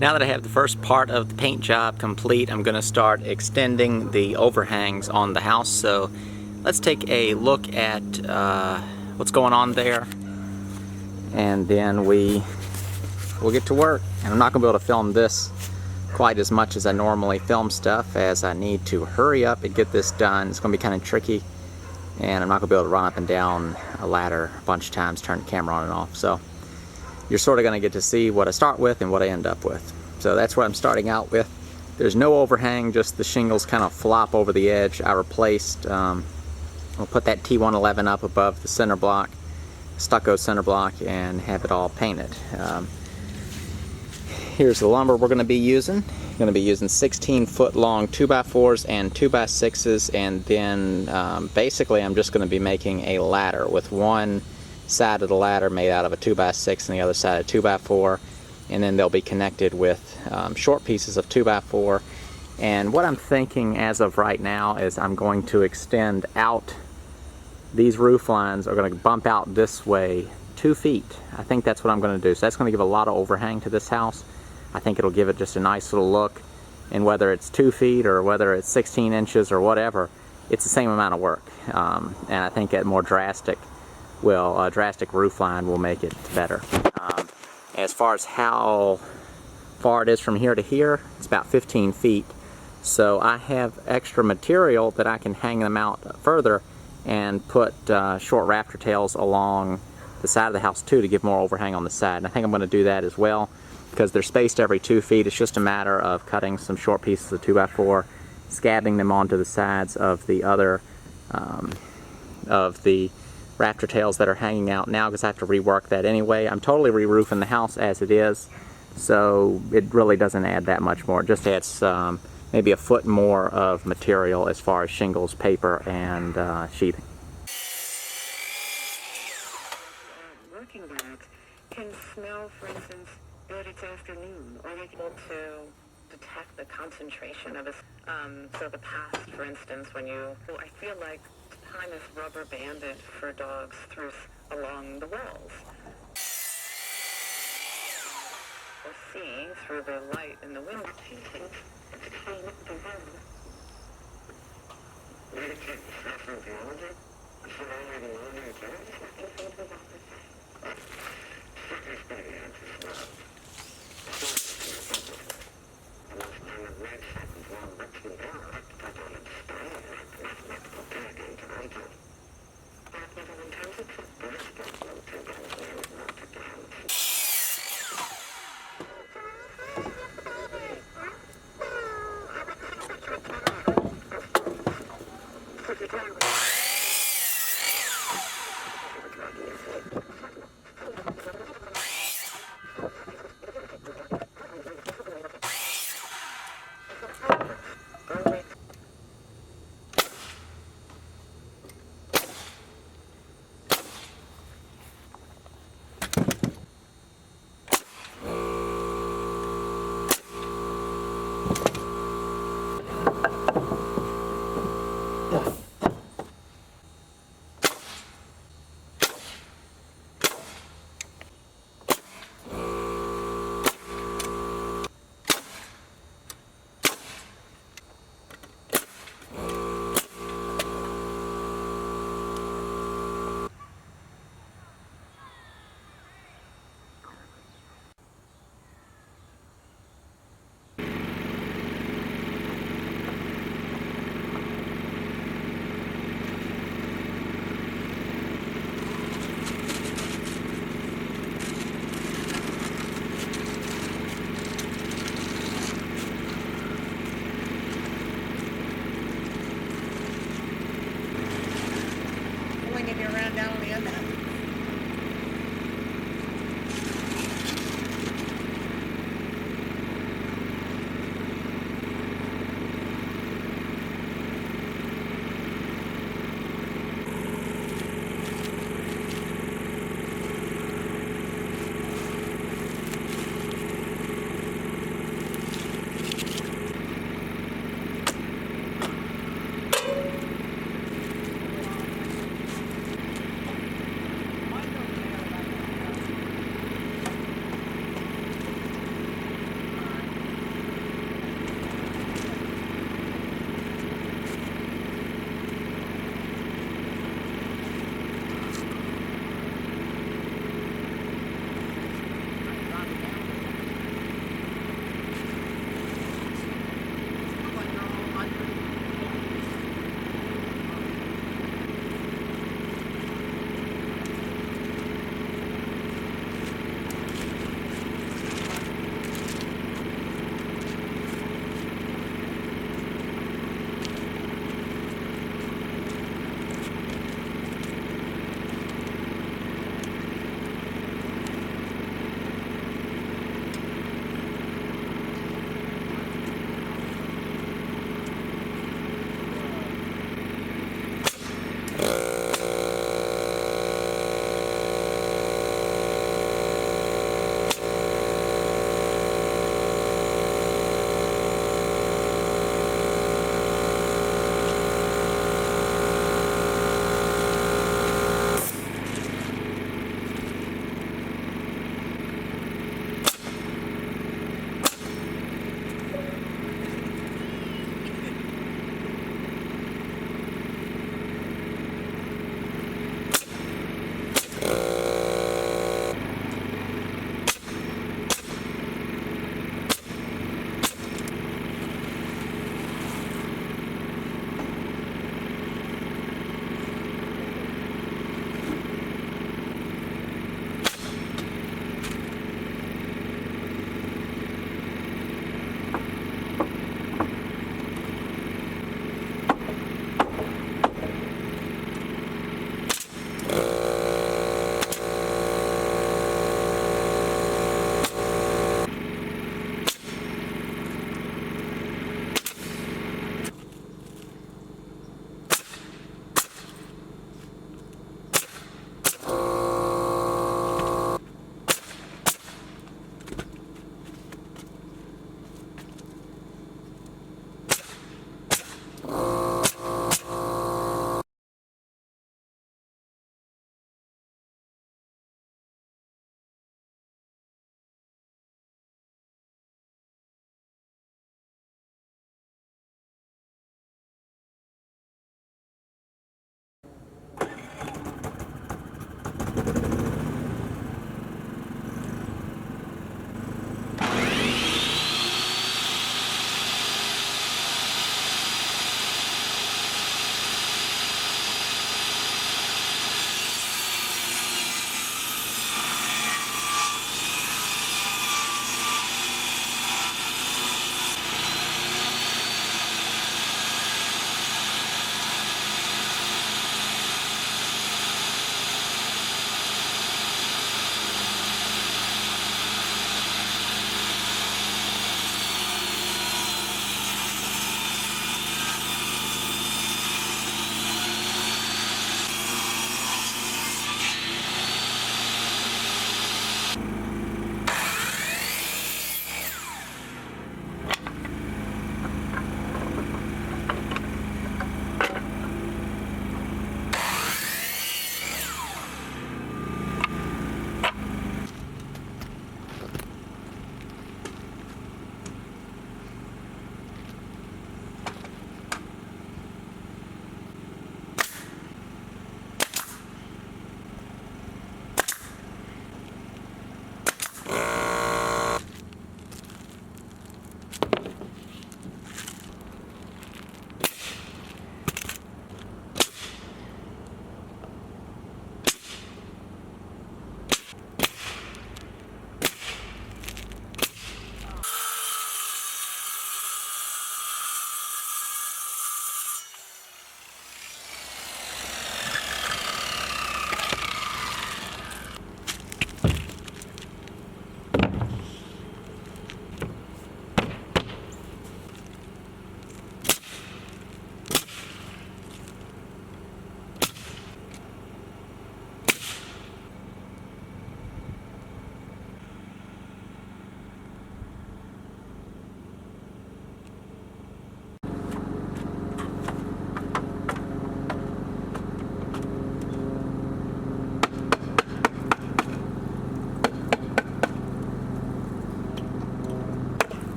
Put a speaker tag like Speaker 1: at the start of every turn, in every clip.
Speaker 1: Now that I have the first part of the paint job complete, I'm going to start extending the overhangs on the house. So let's take a look at what's going on there, and then we'll get to work. And I'm not going to be able to film this quite as much as I normally film stuff, as I need to hurry up and get this done. It's going to be kind of tricky, and I'm not going to be able to run up and down a ladder a bunch of times, turn the camera on and off. So you're sort of going to get to see what I start with and what I end up with. So that's what I'm starting out with. There's no overhang, just the shingles kind of flop over the edge. I replaced, I'll put that T111 up above the center block, stucco center block, and have it all painted. Here's the lumber we're going to be using. Going to be using 16-foot long 2x4s and 2x6s, and then basically I'm just going to be making a ladder with one side of the ladder made out of a 2x6 and the other side a 2x4, and then they'll be connected with short pieces of 2x4. And what I'm thinking as of right now is I'm going to extend out. These roof lines are going to bump out this way 2 feet. I think that's what I'm going to do. So that's going to give a lot of overhang to this house. I think it'll give it just a nice little look, and whether it's 2 feet or whether it's 16 inches or whatever, it's the same amount of work. And I think a more drastic roof line will make it better. As far as how far it is from here to here, it's about 15 feet. So I have extra material that I can hang them out further and put short rafter tails along the side of the house too, to give more overhang on the side. And I think I'm going to do that as well, because they're spaced every 2 feet. It's just a matter of cutting some short pieces of 2x4, scabbing them onto the sides of the other of the rafter tails that are hanging out now, because I have to rework that anyway. I'm totally re-roofing the house as it is, so it really doesn't add that much more. It just adds maybe a foot more of material as far as shingles, paper, and sheathing.
Speaker 2: Working bags can smell, for instance, that it's afternoon, or they can to detect the concentration of a, so the past, for instance, when you, I feel like time is rubber banded for dogs along the wells. Or see through the light in the window.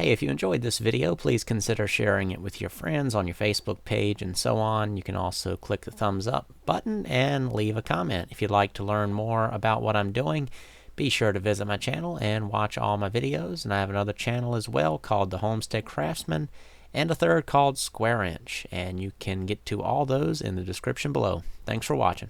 Speaker 3: Hey, if you enjoyed this video, please consider sharing it with your friends on your Facebook page and so on. You can also click the thumbs up button and leave a comment. If you'd like to learn more about what I'm doing, be sure to visit my channel and watch all my videos. And I have another channel as well called The Homestead Craftsman and a third called Square Inch. And you can get to all those in the description below. Thanks for watching.